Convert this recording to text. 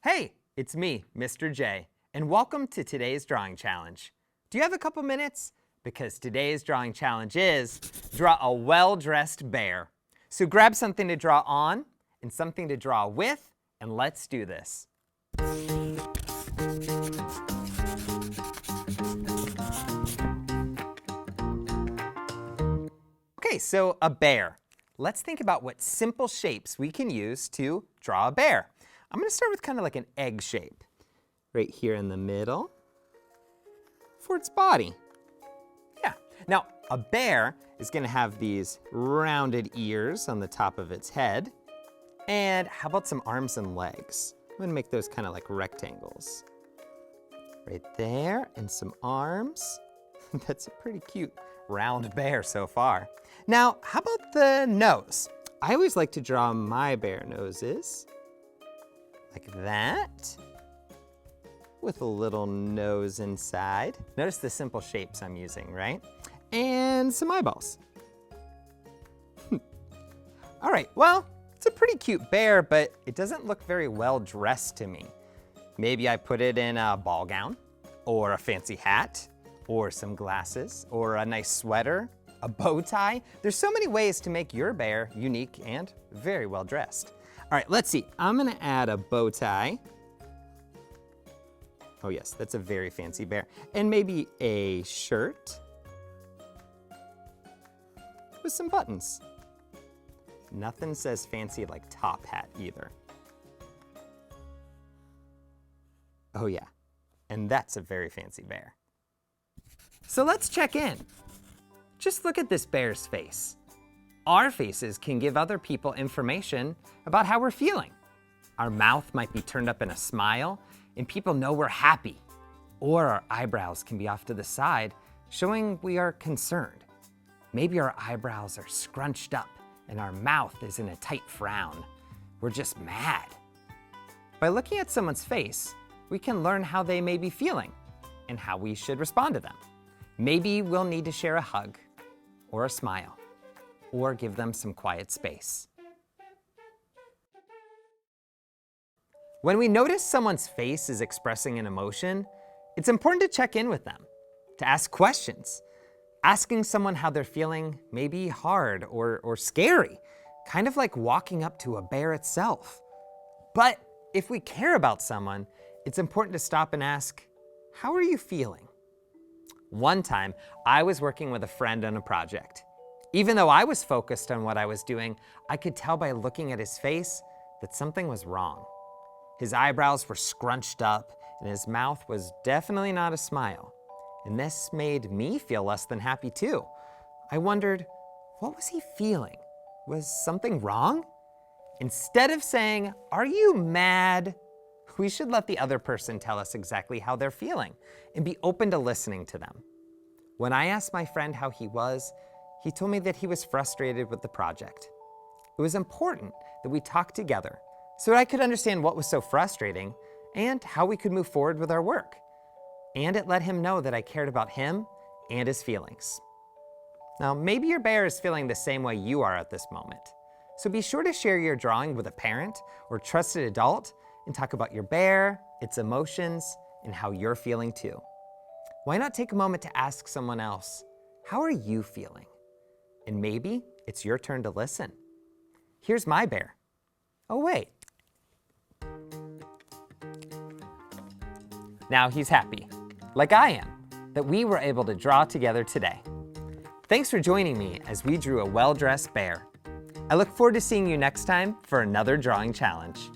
Hey, it's me, Mr. J, and welcome to today's drawing challenge. Do you have a couple minutes? Because today's drawing challenge is draw a well-dressed bear. So grab something to draw on and something to draw with, and let's do this. Okay, so a bear. Let's think about what simple shapes we can use to draw a bear. I'm going to start with kind of like an egg shape, right here in the middle for its body. Yeah. Now, a bear is going to have these rounded ears on the top of its head. And how about some arms and legs? I'm going to make those kind of like rectangles. Right there, and some arms. That's a pretty cute round bear so far. Now, how about the nose? I always like to draw my bear noses like that, with a little nose inside. Notice the simple shapes I'm using, right? And some eyeballs. All right, well, it's a pretty cute bear, but it doesn't look very well dressed to me. Maybe I put it in a ball gown, or a fancy hat, or some glasses, or a nice sweater, a bow tie. There's so many ways to make your bear unique and very well dressed. All right, let's see. I'm gonna add a bow tie. Oh yes, that's a very fancy bear. And maybe a shirt with some buttons. Nothing says fancy like top hat either. Oh yeah, and that's a very fancy bear. So let's check in. Just look at this bear's face. Our faces can give other people information about how we're feeling. Our mouth might be turned up in a smile, and people know we're happy. Or our eyebrows can be off to the side, showing we are concerned. Maybe our eyebrows are scrunched up and our mouth is in a tight frown. We're just mad. By looking at someone's face, we can learn how they may be feeling and how we should respond to them. Maybe we'll need to share a hug or a smile or give them some quiet space. When we notice someone's face is expressing an emotion, it's important to check in with them, to ask questions. Asking someone how they're feeling may be hard or scary, kind of like walking up to a bear itself. But if we care about someone, it's important to stop and ask, how are you feeling? One time, I was working with a friend on a project. Even though I was focused on what I was doing, I could tell by looking at his face that something was wrong. His eyebrows were scrunched up, and his mouth was definitely not a smile. And this made me feel less than happy too. I wondered, what was he feeling? Was something wrong? Instead of saying, "Are you mad?" we should let the other person tell us exactly how they're feeling and be open to listening to them. When I asked my friend how he was, he told me that he was frustrated with the project. It was important that we talk together so that I could understand what was so frustrating and how we could move forward with our work. And it let him know that I cared about him and his feelings. Now, maybe your bear is feeling the same way you are at this moment. So be sure to share your drawing with a parent or trusted adult and talk about your bear, its emotions, and how you're feeling too. Why not take a moment to ask someone else, how are you feeling? And maybe it's your turn to listen. Here's my bear. Oh, wait. Now he's happy, like I am, that we were able to draw together today. Thanks for joining me as we drew a well-dressed bear. I look forward to seeing you next time for another drawing challenge.